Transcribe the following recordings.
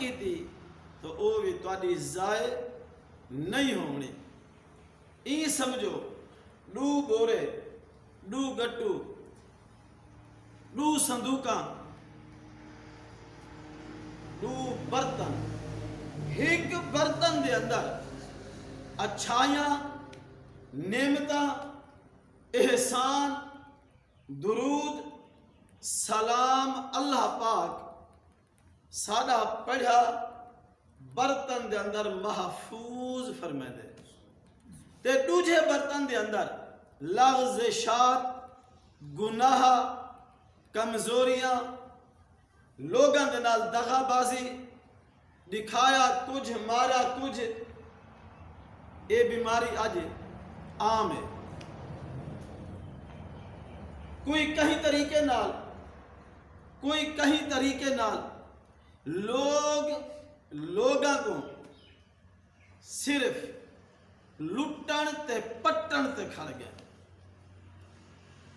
کی تھی تو وہ بھی تاری ضائع نہیں ہونی. این سمجھو 2 بورے 2 گٹو 2 صندوقاں 2 برتن، ایک برتن دے اندر اچھائیاں، نعمتاں، احسان، درود، سلام اللہ پاک سادہ پڑھا برتن دے اندر محفوظ فرمائے دے. تے دوجھے برتن دے اندر لغزشات، گناہ، کمزوریاں، لوگاں دے نال دغا بازی، دکھایا کچھ مارا کچھ، اے بیماری آج عام ہے. کوئی کہیں طریقے نال لوگاں کو صرف لٹن تے پٹن تے کھڑ گیا.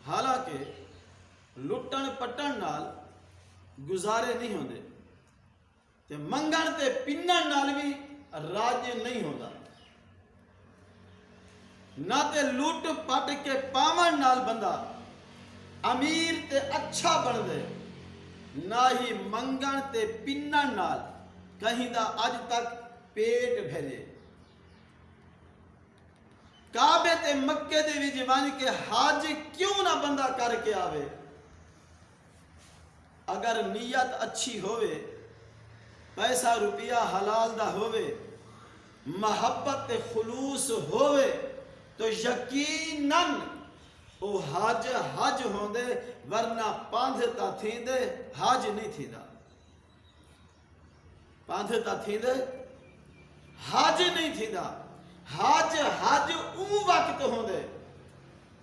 حالانکہ لٹن پٹن نال گزارے نہیں ہوندے تے منگن تے پنن نال بھی راج نہیں ہوندا. نہ تے لٹ پٹ کے پاون نال بندہ امیر تے اچھا بن دے، نہ ہی منگن تے پنن نال کہیں دا اج تک پیٹ بھرے. کعبے تے مکے دے وچ ون کے حج کیوں نہ بندہ کر کے آوے؟ اگر نیت اچھی ہوئے، پیسہ روپیہ حلال دا ہوئے، محبت تے خلوص ہوئے تو یقیناً او حج ہوندے، ورنہ پاندھتا تھیندے حج نہیں تھیندا. پاندھتا تھیندے حج نہیں تھیندا. حج اون وقت ہوندے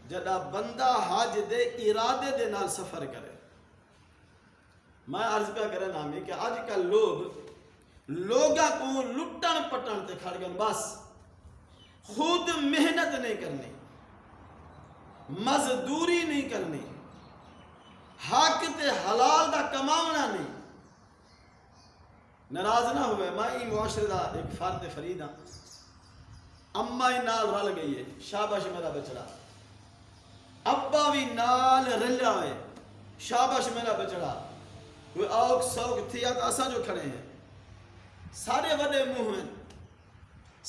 جڑا بندہ حج دے ارادے دے نال سفر کرے. میں عرض پہ کرنا ہمیں کہ آج کل لوگاں کو لٹن پٹن تے کھڑ گئے. بس خود محنت نہیں کرنی، مزدوری نہیں کرنی، حق تے حلال دا کماونا نہیں. ناراض نہ ہوئے، میں ہی معاشرے دا ایک فرد فرید ہاں. اماں ہی نال رل گئی ہے، شاباش میرا بچڑا. ابا بھی نال رلیا ہوئے، شاباش میرا بچڑا. کوئی آوک سوک تھی تو اساں جو کھڑے ہیں سارے وڈے منہ ہیں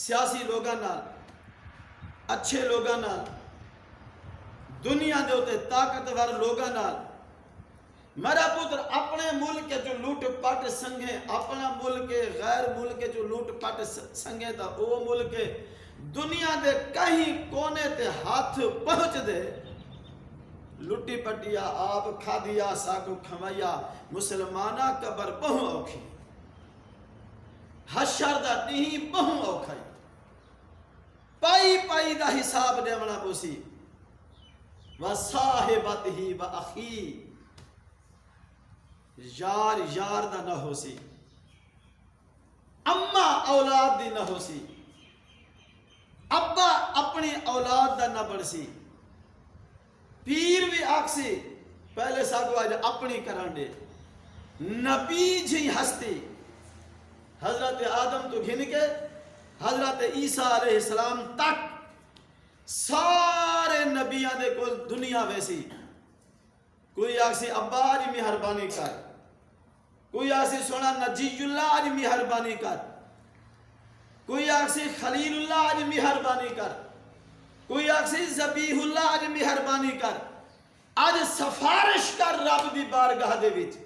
سیاسی لوگاں نال، اچھے لوگاں نال، دنیا دے ہوتے طاقتور لوگاں نال. میرا پتر اپنے ملک جو لوٹ پٹ سنگے، اپنا ملک غیر ملک جو لوٹ پٹ سنگے تا او ملک دنیا دے کہیں کونے تے ہاتھ پہنچ دے. لٹی پٹیا آپ کھا دیا ساکو کھویا، مسلمانہ قبر بہوں اوکھی، حشر دا نہیں بہوں اوکھائی. پائی دا حساب دیونا پوسی. وَصَاحِبَتِهِ وَأَخِي، یار دا نہ ہو سی، اما اولاد دی نہ ہو سی، ابا اپنی اولاد دا نہ بڑھ سی. پیر بھی آکسی پہلے ساگو آج اپنی کران دے. نبی جی ہستی حضرت آدم تو گھن کے حضرت عیسیٰ علیہ السلام تک سارے نبیاں دے کو دنیا ویسی. کوئی آکسی ابا آج مہربانی کر، کوئی آکسی سونا نجی اللہ آج مہربانی کر، کوئی آکسی خلیل اللہ آج مہربانی کر، کوئی آکسی ذبیح اللہ آج مہربانی کر. آج سفارش کر رب دی بارگاہ دے وچ.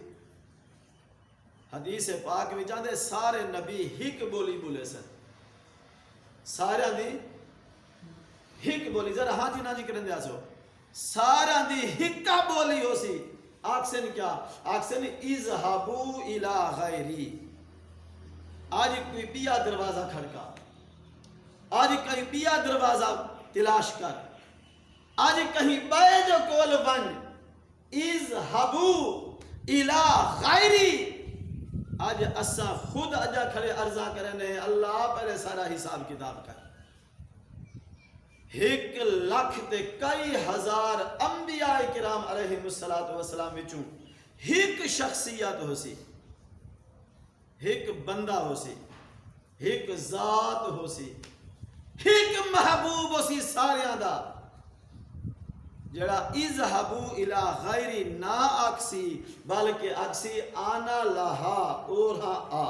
حدیث پاک وچ آندے سارے نبی ہک بولی بولے سن. سارے دی ہک بولی، ذرا ہاں جی نہ جی کرن دیا سو. سارا دی ہکا بولی ہو سی. آکسن کیا؟ آکسن اذہبو الی غیری. آج کوئی پیا دروازہ کھڑکا، آج کہیں پیا دروازہ تلاش کر، آج کہیں بے جو کول ون اذہبو الی غیری. آج اسا خود اجا کھڑے عرضہ کرنے اللہ پہلے سارا حساب کتاب کر. 1,00,000 تے کئی ہزار انبیاء کرام علیہ السلام وچوں ایک شخصیت ہو سی ایک بندہ ہو سی، ایک ذات ہو سی، ایک محبوب ہو سی ساریاں دا، جڑا اذهبوا الى غیری نہ آکسی بلکہ آکسی آنا لہا اورہا آ،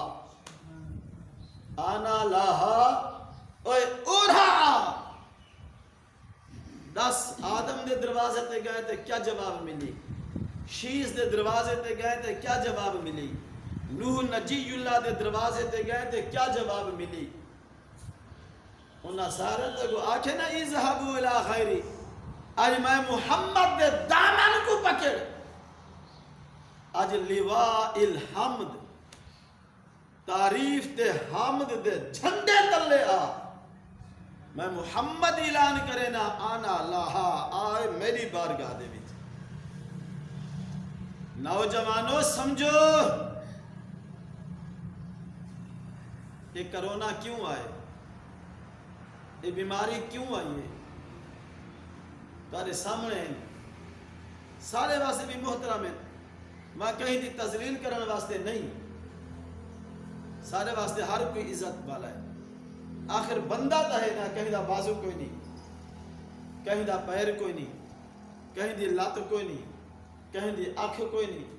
آنا لہا اورہا آ۔ 10 آدم دے دروازے تے گئے تے کیا جواب ملی؟ شیس دے دروازے تے گئے تے کیا جواب ملی؟ نوح نجی اللہ دے دروازے تے گئے تے کیا جواب ملی؟ انہاں سارے تے آکھے نا اذهبوا الى غیری، آج میں محمد دے دامن کو پکڑ، آج لواء الحمد تعریف دے حمد دے جھنڈے تلے آ، میں محمد اعلان کرے نا آنا لاہا آئے میری بارگاہ دے وچ۔ نوجوانوں سمجھو یہ کرونا کیوں آئے، یہ بیماری کیوں آئی ہے، تارے سامنے ہیں، سارے واسطے بھی محترم ہیں، میں کہیں دی تذلیل کرنے واسطے نہیں، سارے واسطے ہر کوئی عزت والا ہے۔ آخر بندہ تا ہے نا، کہیں دا بازو کوئی نہیں، کہیں دا پیر کوئی نہیں، کہیں دی لات کوئی نہیں، کہیں دی آنکھ کوئی نہیں،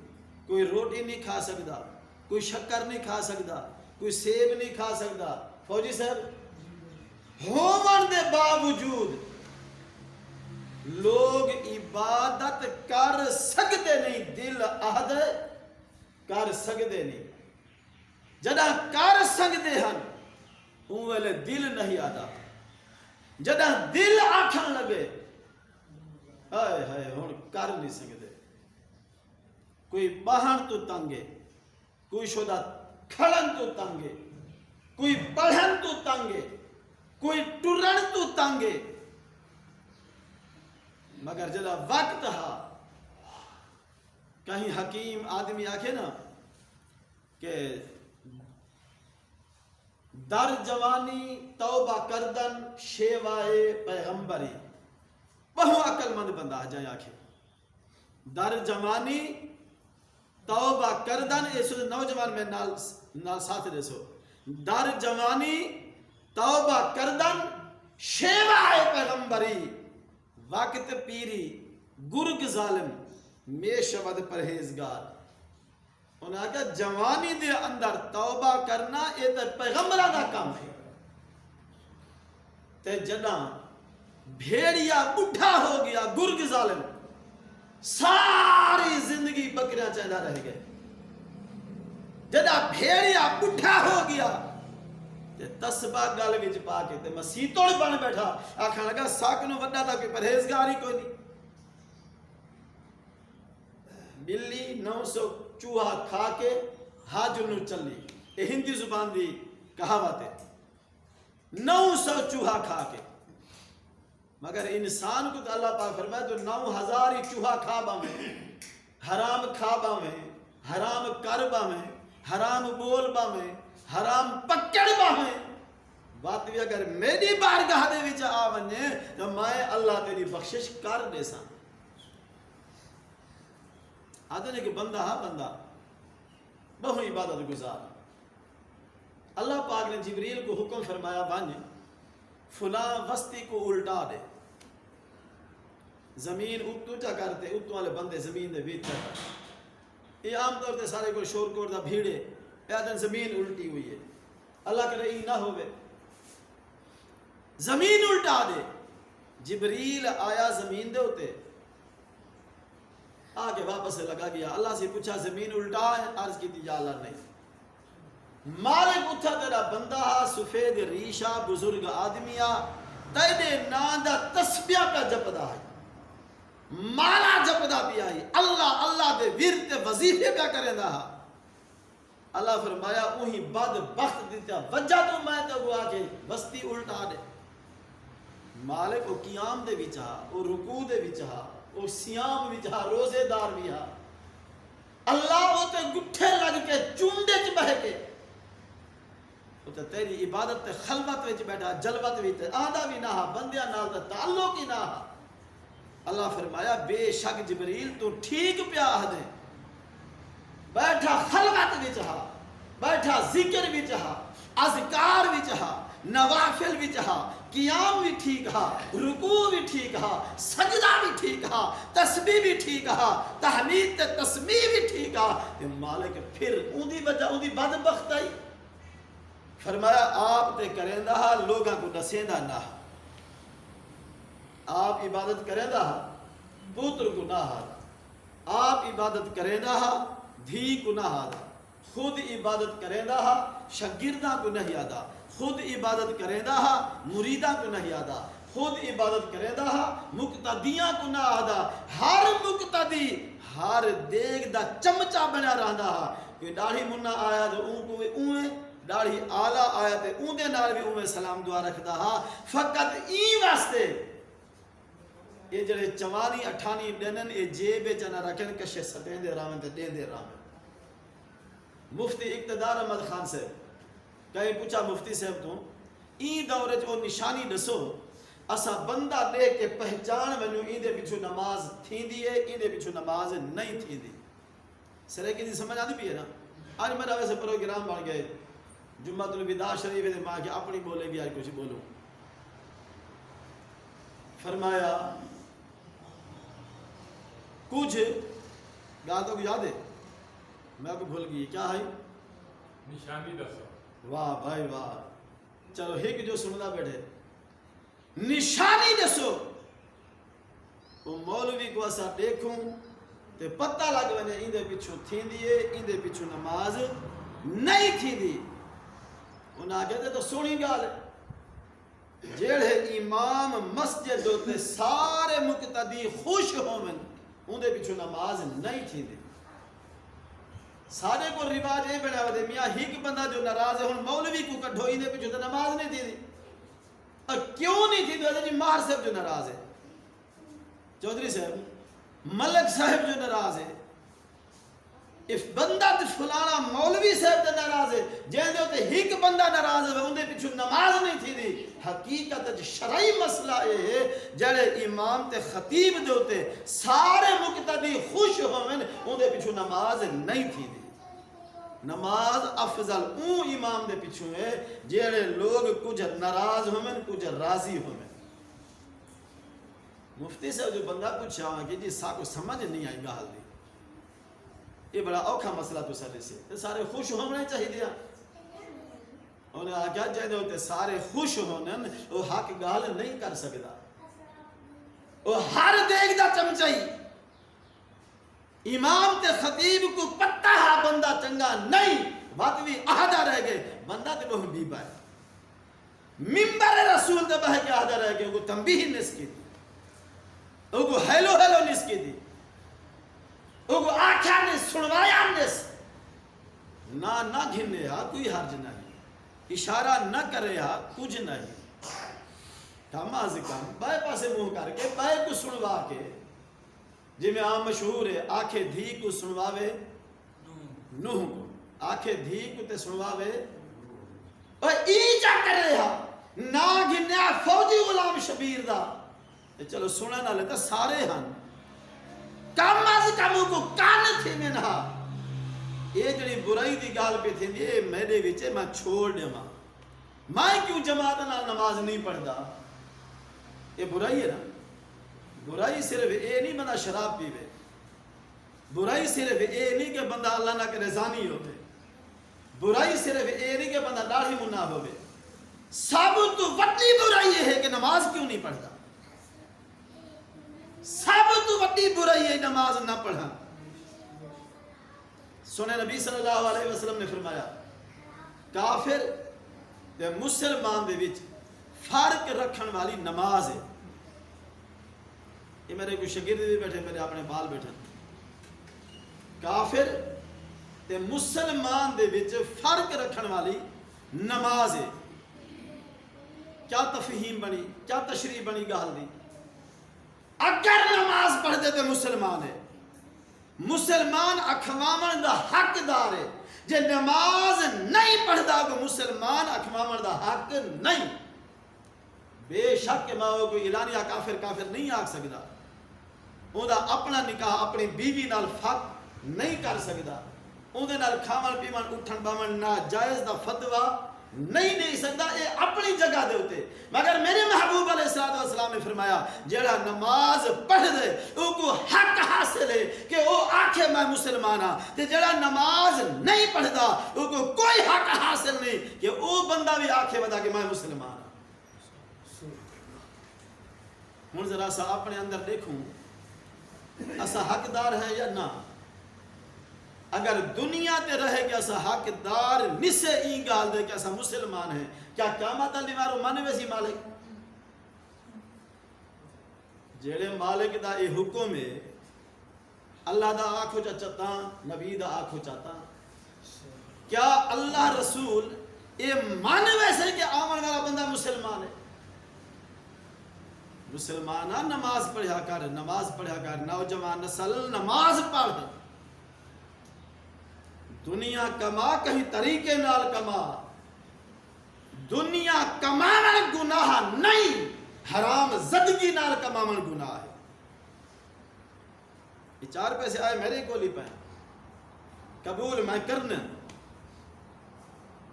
کوئی روٹی نہیں کھا سکتا، کوئی شکر نہیں کھا سکتا، کوئی سیب نہیں کھا سکتا۔ فوجی صاحب ہومن دے باوجود لوگ عبادت کر سکتے نہیں، دل عہد کر سکتے نہیں، جدہ کر سکتے ہیں اون ویلے دل نہیں آتا، جدہ دل آکھن لگے ہائے ہائے ہن کر نہیں سکتے، کوئی باہن تو تنگے، کوئی شدہ کھڑن تو تنگے، کوئی پڑھن تو تنگے، کوئی ٹرن تو تنگے، مگر جدہ وقت ہا کہیں حکیم آدمی آکھے نا کہ در جوانی توبہ کردن شیوائے پیغمبری، بہو عقل مند بندہ آ جائے آکھے در جوانی توبہ کردن، ایسو نوجوان میں نال ساتھ دے سو، در جوانی توبہ کردن شیوائے پیغمبری، وقت پیری گرگ ظالم میں شود پرہیزگار۔ انہوں نے کہا جوانی دے اندر توبہ کرنا یہ تو پیغمبرہ دا کام ہے، تے جدہ بھیڑیا بڑھا ہو گیا گرگ ظالم، ساری زندگی بکریاں چہدہ رہ گئے، جدہ بھیڑیا بڑھا ہو گیا تے تسبہ گل وچ پا کے تے مسیح توڑ بن بیٹھا، آکھاں لگا ساکنوں وڈا دا کوئی پرہیزگار ہی کوئی نہیں۔ بلی 900 چوہا کھا کے حج نو چلی، یہ ہندی زبان دی کہاوت ہے، 900 چوہا کھا کے، مگر انسان کو تو اللہ پاک فرمائے تو 9000 ہی چوہا کھا باویں، حرام کھا باویں، حرام کر باویں، حرام بول باویں، حرام پکڑ باویں، بات بھی اگر میری بارگاہ دے وچ آ ونجے تو میں اللہ تیری بخشش کر دے ساں۔ آدھے نے کہ بندہ ہاں بندہ بہو عبادت گزار، اللہ پاک نے جبریل کو حکم فرمایا ون فلاں وسطی کو الٹا دے، زمین اتو چا کرتے اتو والے بندے زمین دے بیچ چاہتا، یہ عام طور تے سارے کو شور کور دا بھیڑے پیادن زمین الٹی ہوئی ہے، اللہ کرے ای نہ ہوئے، زمین الٹا دے۔ جبریل آیا زمین دے ہوتے، آگے واپس لگا گیا، اللہ سے پوچھا زمین الٹا ہے، عرض کی تھی یا اللہ نہیں۔ مالک اتھا تیرا بندہ سفید ریشہ بزرگ آدمیا تیدے ناندہ تسبیہ کا جپدہ ہے، مالا جپدہ بھی آئی، اللہ اللہ دے ورد وظیفے پہ کریں دا، اللہ فرمایا اوہی بد بخت دیتا وجہ تو میں تو وہ آکے بستی الٹا دے۔ مالک او قیام دے بھی چاہا، او رکوع دے بھی چاہا، او سیام بھی چاہا، روزے دار بھی ہا، اللہ وہ تے گٹھے لگ کے چونڈے چ بہ کے وہ تے تیری عبادت تے خلوت وچ بیٹھا، جلوت وچ آندا بھی نہ ہا، بندیاں نال تے تعلق ہی نہ ہا۔ اللہ فرمایا بے شک جبریل تو ٹھیک پیا دے، بیٹھا خلوت وچ ہا، بیٹھا ذکر بھی چاہا، اذکار بھی چاہا، نوافل بھی چاہا، قیام بھی ٹھیک ہا، رکوع بھی ٹھیک ہا، سجدہ بھی ٹھیک ہا، تسبیح بھی ٹھیک ہا، تحمید تے تسبیح بھی ٹھیک ہا، تے مالک پھر اون دی وجہ اون دی بدبخت آئی. فرمایا آپ تے کریں دا لوگاں کو دسیندہ نہ. آپ عبادت کریں دا پوتر کو نہ ہا، آپ عبادت کریں دا دھی کو نہ ہا، خود عبادت کریں دا شاگرداں کو نہیں آدا، خود عبادت کریں دا مریداں کو نہیں آدا، خود عبادت کریں دا مقتدیاں کو نہ آدا. ہر مقتدی ہر دیگ دا چمچا بنا رہندا. کوئی داڑھی منا آیا تو اون کو اوے داڑھی آلہ آیا تے اون دے نال بھی اوے سلام دعا رکھدا ہا. فقط این واسطے یہ جڑے 44 28 ڈنن یہ جیب وچ نہ رکھن کشے سٹیں دے راویں تے دین دے راویں. مفتی اقتدار احمد خان سے کہیں پوچھا مفتی صاحب تو این دور وچ او نشانی دسو اسا بندہ دیکھ کے پہچان ونجو این دے پیچھے نماز تھیندی ہے این دے پیچھے نماز نہیں تھیندی. سرے کی سمجھ آندی پئی ہے نا. آج میرا ویسے پروگرام بن گئے جمعۃ الوداع شریف دے ماں کے اپنی بولے بھی آج کچھ بولوں. فرمایا کچھ گال تو یاد ہے میں کو بھول گئی کیا ہے نشانی دسو. واہ بھائی واہ. چلو ایک جو سننا بیٹھے نشانی دسو. وہ مولوی کو اسا دیکھوں تے پتہ لگ ونے این دے پیچھے تھیندی ہے این دے پیچھے نماز نہیں تھیندی. انہاں کہتے تو سونی گال جیڑے امام مسجد دوتے سارے مقتدی خوش ہومن ان دے پیچھے نماز نہیں تھیندی. سارے کو رواج یہ بنا دے میاں ایک بندہ جو ناراض ہے ہن مولوی کو کڈھو این دے پیچھے نماز نہیں تھیندی. اور کیوں نہیں تھیندی؟ حضرت جی ماہر صاحب جو ناراض ہے، چودھری صاحب، ملک صاحب جو ناراض ہے، اس بندہ تے فلانا مولوی صاحب تے ناراض ہے جن دے تے ایک بندہ ناراض ہے ان دے پیچھے نماز نہیں تھیندی. حقیقت شرعی مسئلہ ہے جڑے امام تے خطیب دے تے سارے مقتدی خوش ہوون ان دے پیچھے نماز نہیں تھیندی. نماز افضل اون امام دے پیچھے ہے جڑے لوگ کچھ ناراض ہوون کچھ راضی ہوون. مفتی صاحب جو بندہ پوچھا کہ جی سا کو سمجھ نہیں آئی گال دی یہ بڑا اوکھا مسئلہ تو سارے سے سارے خوش ہونے چاہیے. انہیں آگیا جائے ہوتے سارے خوش ہونے وہ حق گال نہیں کر سکتا. وہ ہر دیکھ دا چمچائی امام تے خطیب کو پتہ ہے بندہ چنگا نہیں بات بھی آہدہ رہ گئے بندہ تے وہ بیبا ہے ممبر رسول تے بہ کے آہدہ رہ گئے وہ تنبیہ نسکی دی وہ ہیلو ہیلو نسکی دی وہ آکھا نے سنوایا نس نہ گھنے ہا کوئی حرج نہیں اشارہ نہ کرے ہا کچھ نہیں کام آز کام بائے پاسے منہ کر کے بائے کو سنوا کے جی میں عام مشہور ہے آنکھیں دھی کو سنواوے نوح کو آنکھیں دھی کو تے سنواوے اور ایچا کرے ہا نا گھنیا فوجی غلام شبیر دا چلو سننا نہ لیتا سارے ہن کام از کاموں کو کان تھی میں نہا یہ جڑی برائی دی گال پہ تھی یہ میرے وچے میں چھوڑ دے میں کیوں جماعت نہ نماز نہیں پڑھدا. یہ برائی ہے نا. برائی صرف اے نہیں بندہ شراب پیوے، برائی صرف اے نہیں کہ بندہ اللہ نہ کرے زانی ہوئے، برائی صرف اے نہیں کہ بندہ داڑھی منا ہوئے. سب تو وڈی برائی یہ ہے کہ نماز کیوں نہیں پڑھتا. سب تو وڈی برائی ہے نماز نہ پڑھا. سنے نبی صلی اللہ علیہ وسلم نے فرمایا کافر تے مسلمان دے وچ فرق رکھن والی نماز ہے. یہ میرے کوئی شاگرد بھی بیٹھے میرے اپنے بال بیٹھے کافر تے مسلمان دے وچ فرق رکھن والی نماز ہے. کیا تفہیم بنی کیا تشریح بنی گال دی. اگر نماز پڑھ دے تو مسلمان ہے، مسلمان اکھوامن دا حق دار ہے. جے نماز نہیں پڑھدا تو مسلمان اکھوامن دا حق نہیں. بے شک کہ ماں کوئی اعلانیہ کافر کافر نہیں آکھ سکدا، اوندا اپنا نکاح اپنی بیوی نال فرق نہیں کر سکدا، اندے نال کھاون پیون اٹھن باون ناجائز دا فتوا نہیں دے سکتا، یہ اپنی جگہ دے ہوتے، مگر میرے محبوب علیہ السلام نے فرمایا جیڑا نماز پڑھ دے او کو حق حاصل ہے کہ وہ آکھے میں مسلمان ہاں، تے جیڑا نماز نہیں پڑھدا او کو کوئی حق حاصل نہیں کہ وہ بندہ بھی آکھے بدا کہ میں مسلمان ہاں۔ ہن ذرا سا اپنے اندر دیکھوں اسا حقدار ہے یا نہ؟ اگر دنیا تے رہے کہ اسا حقدار نسے ای گال دے کہ اسا مسلمان ہیں، کیا قیامت علی مارو من ویسی مالک؟ جیڑے مالک دا اے حکم ہے اللہ دا آنکھو چاہتا نبی دا آنکھو چاہتا، کیا اللہ رسول اے من ویسے کہ آمن والا بندہ مسلمان ہے؟ مسلمانہ نماز پڑھیا کر، نماز پڑھیا کر، نوجوان نسل نماز پڑھ دے، دنیا کما کہیں طریقے نال کما، دنیا کماون گناہ نہیں، حرام زدگی نال کماون گناہ ہے۔ یہ 4 پیسے آئے میرے کو لی پائیں، قبول میں کرنن،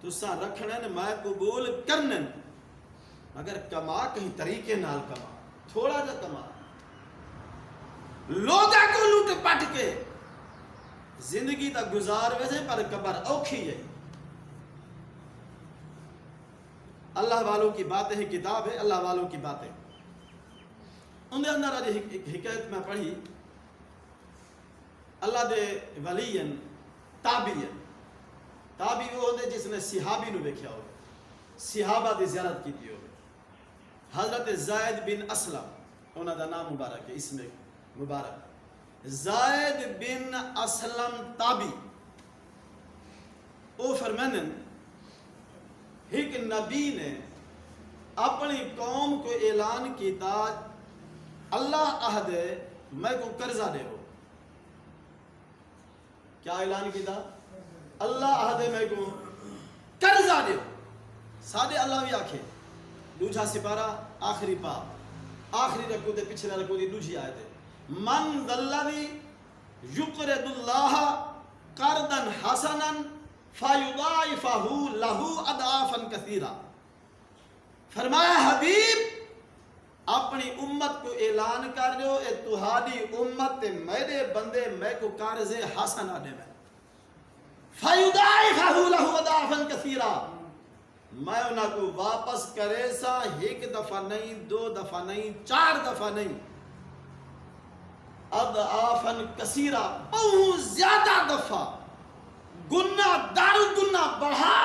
تساں رکھنن میں قبول کرنن، مگر کما کہیں طریقے نال کما، تھوڑا جا کما، لوگا کو لوٹ پٹ کے زندگی تا گزار ویسے پر قبر اوکھی ہے۔ اللہ والوں کی باتیں ہیں، کتاب ہے اللہ والوں کی باتیں، ان دے اندر آج ایک حکایت میں پڑھی، اللہ دے ولین تابعین، تابعی وہ ہوتے جس نے صحابی نو دیکھا ہو، صحابہ دی زیارت کی ہو، حضرت زید بن اسلم انہوں دا نام مبارک ہے، اسم مبارک زید بن اسلم تابی، او فرمانن ایک نبی نے اپنی قوم کو اعلان کیتا اللہ عہد میں کو قرضہ دے ہو، کیا اعلان کیتا؟ اللہ عہد میں کو قرضہ دے ہو، سادے اللہ بھی آکھے، دوجھا سپارہ آخری پا آخری رکو دے پچھلے رکو دی دوجھی آئے دے، من ذلذی یقرض اللہ قرضا حسنا فیضاعفہ لہ اضعافا کثیرا، فرمایا حبیب اپنی امت کو اعلان کر دو اے تہاڈی امت میرے بندے میں کو قرض حسنا دے میں، فیضاعفہ لہ اضعافا کثیرا، میں انہاں کو واپس کرے سا 1 دفعہ نہیں، 2 دفعہ نہیں، 4 دفعہ نہیں، اضعافا کثیرہ، بہت زیادہ دفعہ، گناہ دار گناہ بڑھا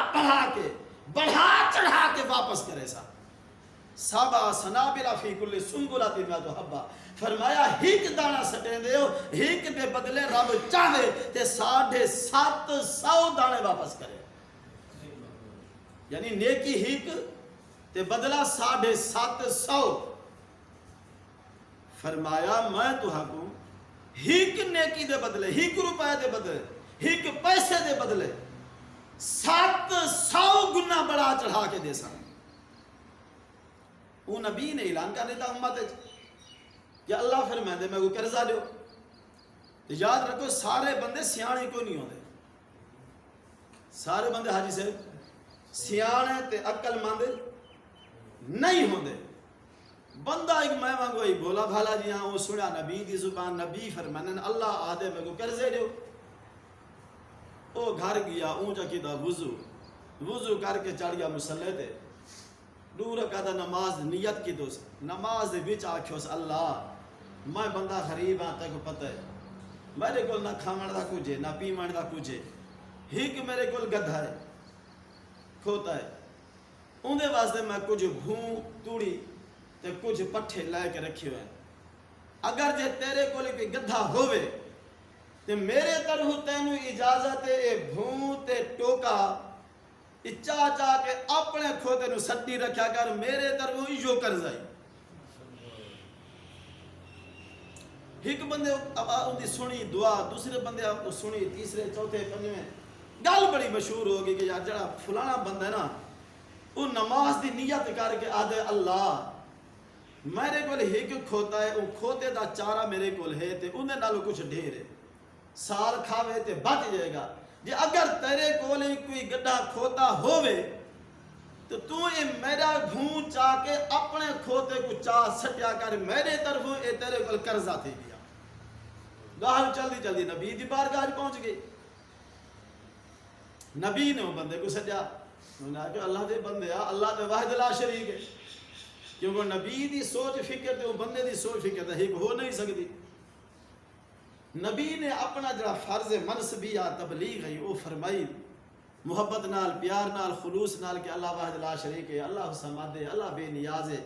چڑھا کے واپس کرے سا، سبع سنابل فی کل سنبلۃ مئۃ حبہ، فرمایا ایک دانہ سٹیں دے ہو، ایک دے بدلے رب چاہے تے 750 دانے واپس کرے، یعنی نیکی ہیک تے بدلہ 750، فرمایا میں تو حکم ہیک نیکی دے بدلے، ہیک روپے دے بدلے، ہیک پیسے دے بدلے 700 گنا بڑا چڑھا کے دے سکتے۔ وہ نبی نے اعلان کر دیتا امت کہ اللہ فرمائے دے میں کو قرضہ دیو، یاد رکھو سارے بندے سیانے کو نہیں ہوتے، سارے بندے حاجی صاحب سیانے تے عقل مند نہیں ہوتے، بندہ ایک میں مانگو ایک بولا بھالا جی ہاں وہ سنیا نبی دی زبان، نبی فرمانن اللہ آدھے میں کو قرضے دیو، وہ گھر گیا اونچا کی دا وضو کر کے چڑھ گیا مسلح تے، دور رکعت نماز نیت کی دوست نماز دے وچ آکھیوس اللہ میں بندہ غریب ہاں تے کو پتہ ہے میرے کول نہ کھاون دا کچھ ہے نہ پیون دا کچھ ہے، ہیک میرے کول گدھا ہے کھوتا ہے، اون دے واسطے میں کچھ بھوں توڑی تے کچھ پٹھے لے کے رکھے ہوئے، اگر جے تیرے کول کوئی گدھا ہوئے تے میرے طرف تینوں اجازت اے بھوں تے ٹوکا چاہ کے اپنے کھوتے نو سٹی رکھیا کر، میرے طرف ایو قرضائی۔ ایک بندے ان دی سنی دعا، دوسرے بندے سنی، تیسرے چوتھے پنجویں، گل بڑی مشہور ہوگی کہ یار جڑا فلانا بندہ ہے نا وہ نماز دی نیت کر کے آدھے اللہ میرے کول ایک کھوتا ہے، وہ کھوتے دا چارہ میرے کول ہے تے انہیں نالو کچھ ڈھیر ہے، سال کھاوے تے بچ جائے گا، جی اگر تیرے کولے کوئی گڈا کھوتا ہووے تو یہ میرا گھون چاہ کے اپنے کھوتے کو چاہ سٹیا کر میرے طرفوں اے تیرے کول قرضہ تھی گیا. گاہل جلدی جلدی نبی دی بارگاہ پہنچ گئی. نبی نے وہ بندے کو سٹیا. انہوں نے کہا اللہ دے بندے اللہ دے واحد لا شریک ہے. کیونکہ نبی دی سوچ فکر تے وہ بندے دی سوچ فکر تے ایک ہو نہیں سکتی. نبی نے اپنا جڑا فرض منصبیہ تبلیغ ہے وہ فرمائی محبت نال پیار نال خلوص نال کہ اللہ واحد لا شریک ہے, اللہ صمد ہے, اللہ بے نیاز ہے,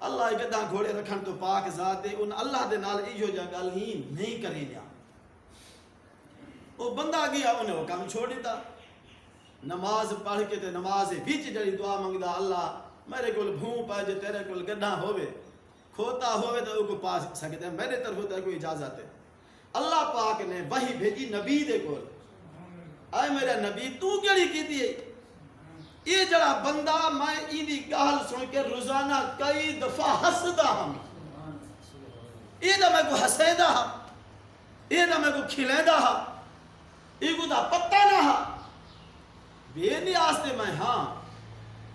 اللہ گدھا گھوڑے رکھن تو پاک ذات ہے. ان اللہ دے نال ایو جا گل ہی نہیں کریں گا. وہ بندہ گیا انہیں وہ کام چھوڑ دیتا. نماز پڑھ کے تے نماز وچ جڑی دعا منگدا اللہ میرے کول بھوں پائے جے تیرے کول گڈھا ہوے کھوتا ہوے تے او کو پا سکتے میرے طرف تے کوئی اجازت ہے. اللہ پاک نے وحی بھیجی نبی دے کول. اے میرا نبی تو کیڑی کیتی ہے یہ جڑا بندہ میں ایدی گل سن کے روزانہ کئی دفعہ ہسدا ہم یہ دا میں کو ہسیدا ہاں یہ دا میں کو کھلیدا ہاں یہ کو دا پتہ نہ ہاں بے نیاز تے میں ہاں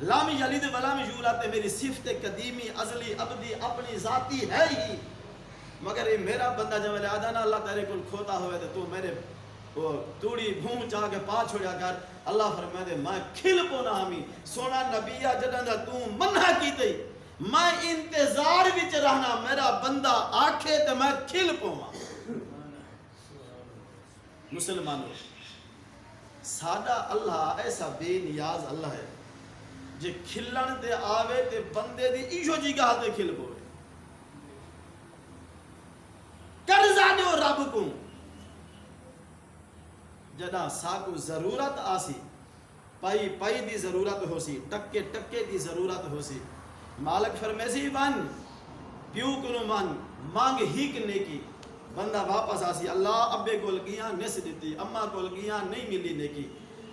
لامی یلید ولام یولد میری صفت قدیمی ازلی ابدی اپنی ذاتی ہے ہی. مگر یہ میرا بندہ جب میں آدھا نا اللہ تیرے کل کھوتا ہوئے تو میرے وہ توڑی بھون چاہ کے پا چھوڑیا کر. اللہ فرمائے دے میں کھل پونا ہمیں سونا نبیہ جڑا دا تو منع کی تے میں انتظار وچ رہنا میرا بندہ آکھے تے میں کھل پوما. مسلمانوں سادہ اللہ ایسا بے نیاز اللہ ہے جے کھلن تے آوے تے بندے دی ایشو جی گاہ تے کھل پوے. قرضہ دیو رب کو جدا ساکو ضرورت آسی پائی پائی دی ضرورت ہو سی ٹکے ٹکے دی ضرورت ہو سی مالک فرمیسی ون پیو کنو من مانگ ہی کنے کی بندہ واپس آسی اللہ ابے کول گیاں نس دیتی اماں کول گیاں نہیں ملی نیکی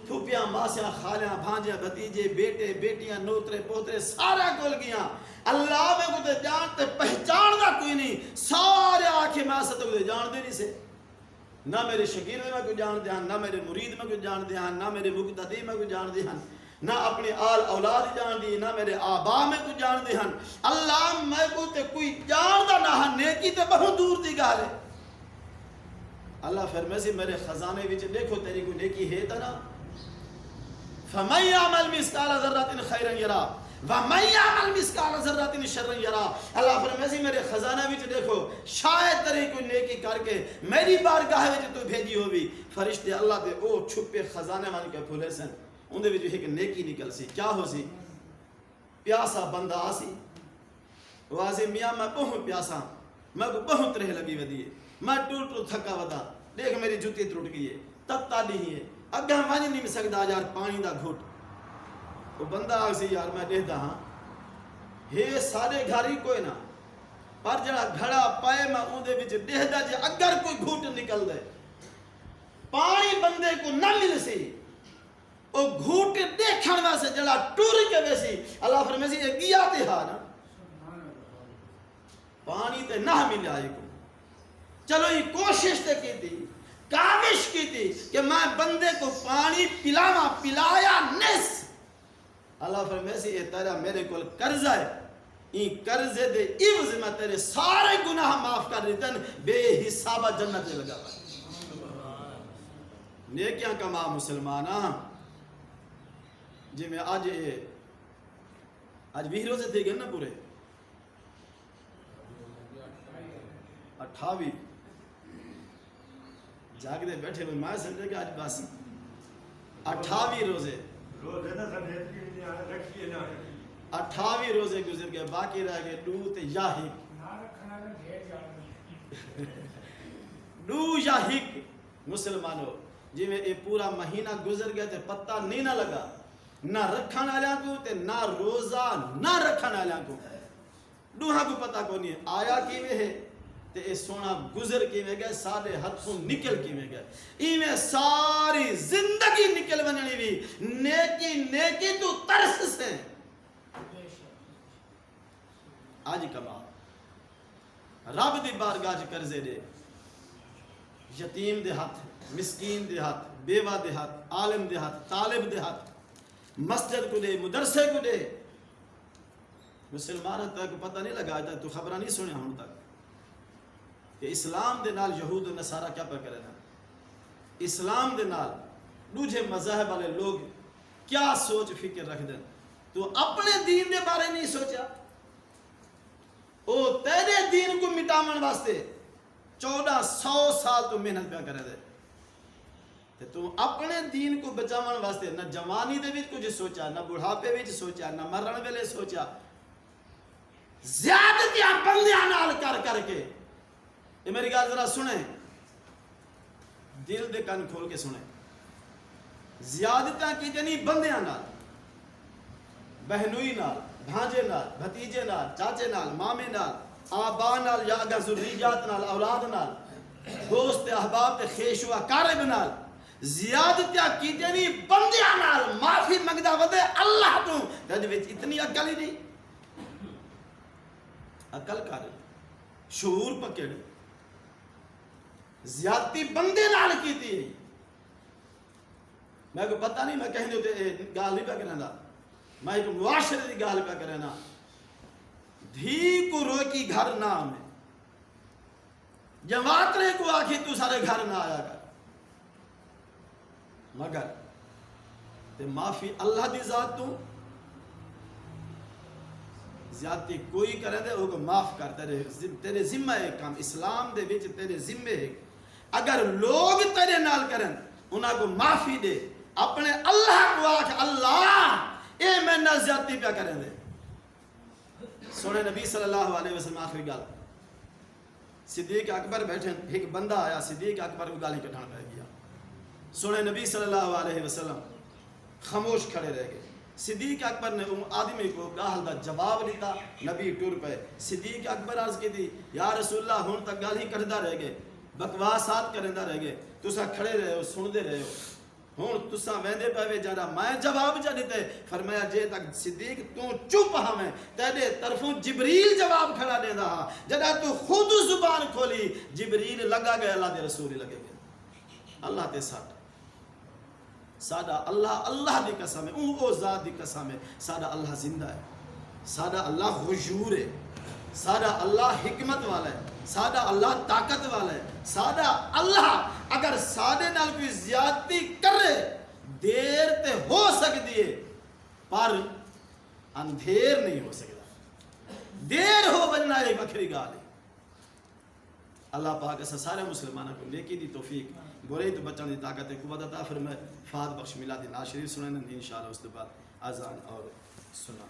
تھوپیاں ماسیاں خالیاں بھانجیاں بھتیجے بیٹے بیٹیاں نوترے پوترے سارا کول گیاں اللہ میں کو تے جانتے پہچان دا کوئی نہیں سارے آنکھیں میں آسا تو جان دے نہیں سے نہ میرے شکیر میں کوئی جان دے ہن نہ میرے مرید میں کوئی جان دے ہن نہ میرے مقتدی میں کوئی جان دے ہن نہ اپنے آل اولاد جان دی نہ میرے آبا میں کوئی جان دے ہن اللہ میں کو تے کوئی جان دا نہ ہن نیکی تے بہت دور دی گال ہے. اللہ فرمائے سی میرے خزانے وچ دیکھو تیری کوئی نیکی ہے تا نا فَمَن يَعْمَلْ مِثْقَالَ ذَرَّةٍ خَيْرًا يَرَهُ وَمَن يَعْمَلْ مِثْقَالَ ذَرَّةٍ شَرًّا يَرَهُ. اللہ فرمائے سی میرے خزانہ وچ دیکھو شاید تیری کوئی نیکی کر کے میری بارگاہ وچ تو بھیجی ہووی فرشتے اللہ دے او چھپے خزانے مان کے کھولے سن اون دے وچ ایک نیکی نکل سی کیا ہو سی پیاسا بندہ آسی واضح میاں میں بہت پیاسا میں کو بہت رہ لگی ودی ہے میں ٹول ٹول تھکا ودا دیکھ میری جوتی ٹوٹ گئی ہے تب تا نہیں ہے اگہ وانی نہیں سکدا یار پانی دا گھٹ وہ بندہ آگسی یار میں دیکھتا ہاں یہ سارے گھاری کوئی نہ پر جڑا گھڑا پائے میں اون دے وچ دیکھدا جے اگر کوئی گھٹ نکل دے پانی بندے کو نہ مل سی او گھٹ دیکھن واسطے جڑا ٹور کے ویسی اللہ فرمائے سی یہ گیا تے ہا نا پانی تے نہ ملیا کو چلو یہ کوشش تے کی تھی کاوش کی تھی کہ میں بندے کو پانی پلاوا پلایا نس اللہ فرمائے سی یہ تیرا میرے کول قرضہ ہے این قرضے دے عوض میں تیرے سارے گناہ معاف کر دیتن بے حسابہ جنت لگا نیکیاں کما مسلمانہ جی میں آج 20 روزے تھے گئے نا پورے 28 جاگ دے بیٹھے ہوئے میں سمجھے کہ آج بس 28 روزے 28 روزے گزر گئے باقی رہ گئے ڈو یا ہک مسلمانوں جی میں یہ پورا مہینہ گزر گیا تے پتہ نہیں نہ لگا نہ رکھن آلیاں کو تے نہ روزہ نہ رکھن آلیاں کو ڈوہاں کو پتہ کو نہیں آیا کی میں ہے تے اے سونا گزر کی میں گئے سارے ہاتھوں نکل کی میں گئے ایویں ساری زندگی نکل وننی بھی نیکی تو ترس سے آج کما رب دی بارگاہ قرضے دے یتیم دے ہاتھ مسکین دے ہاتھ بیوہ دے ہاتھ، عالم دے ہاتھ، طالب دے ہاتھ، مسجد کو دے، مدرسے کو دے. مسلمان تک پتہ نہیں لگا جاتا، تو خبرہ نہیں سنیا ہوں تک کہ اسلام دے نال یہود و نصارہ کیا پہ کرے نا. اسلام دے نال دوجھے مذاہب والے لوگ کیا سوچ فکر رکھ دیں. تو اپنے دین دے بارے نہیں سوچا، او تیرے دین کو مٹامن واسطے 1400 سال تو محنت پہ کرے دے. تو اپنے دین کو بچاون واسطے نہ جوانی دے وچ کچھ سوچا، نہ بڑھاپے وچ سوچا، نہ مرن ویلے سوچا. زیادتیاں بندیاں نال کر کر کے. یہ میری گل ذرا سنیں، دل دے کن کھول کے سنیں. زیادتیاں کی نہیں بندیاں نال، بہنوئی نال، بھانجے نال، بھتیجے نال، چاچے نال، مامے نال، آبا نال یا اگر ذریات نال، اولاد نال، دوست احباب تے خیش و اقارب نال. زیادتیاں کیتے نہیں بندیاں نال معافی منگدا ودے اللہ تو. دل وچ اتنی عقل ہی نہیں، عقل کر شعور پکڑ. زیادتی بندے نال کیتی ہے. میں کو پتہ نہیں، میں کہیں تے گال نہیں پہ کرنا، میں ایک معاشرے دی گال پہ کرنا. دھی کو روکی گھر نہ آمے، جماعترے کو آکھی تو سارے گھر نہ آیا کر. مگر تے معافی اللہ دی ذات تو زیادتی کوئی کرے دے وہ کو معاف کر. تیرے ذمہ ہے کام اسلام دے وچ، تیرے ذمہ ہے. اگر لوگ تیرے نال کرن انہاں کو معافی دے. اپنے اللہ کو آکھ اللہ اے میں نہ زیادتی پہ کریں دے. سونے نبی صلی اللہ علیہ وسلم آخری گال، صدیق اکبر بیٹھے، ایک بندہ آیا صدیق اکبر کو گالی کٹھان پہ گیا. سونے نبی صلی اللہ علیہ وسلم خاموش کھڑے رہ گئے. صدیق اکبر نے آدمی کو گاہل دا جواب دیتا. نبی ٹور پہ صدیق اکبر عرض کی تھی یا رسول اللہ ہون تک گالی کٹھدا رہ گئے، بکواسات کرندا رہ گئے، تسا کھڑے رہے ہو سندے رہے ہو، ہوں تسا ویندے پے جا رہا میں جواب جا دیتے. فرمایا جے تک صدیق تو چپ ہمیں تیرے طرفوں جبریل جواب کھڑا دے دا. جدا تو خود زبان کھولی جبریل لگا گئے اللہ دے رسول لگے گئے. اللہ تے ساڈا اللہ اللہ دی قسم ہے، او ذات دی قسم ہے. ساڈا اللہ زندہ ہے، ساڈا اللہ غیور ہے، ساڈا اللہ حکمت والا ہے، ساڈا اللہ طاقت والا ہے. ساڈا اللہ اگر ساڈے نال کوئی زیادتی کرے دیر تے ہو سکتی ہے پر اندھیر نہیں ہو سکتا. دیر ہو بننا ایک بکری گال ہے. اللہ پاک اسا سارے مسلمانوں کو نیکی دی توفیق، برے تو بچن دی طاقت قوت عطا فرمائے. فات بخش میلاد ناز شریف سنائیں انشاءاللہ، اس کے بعد اذان اور سنا.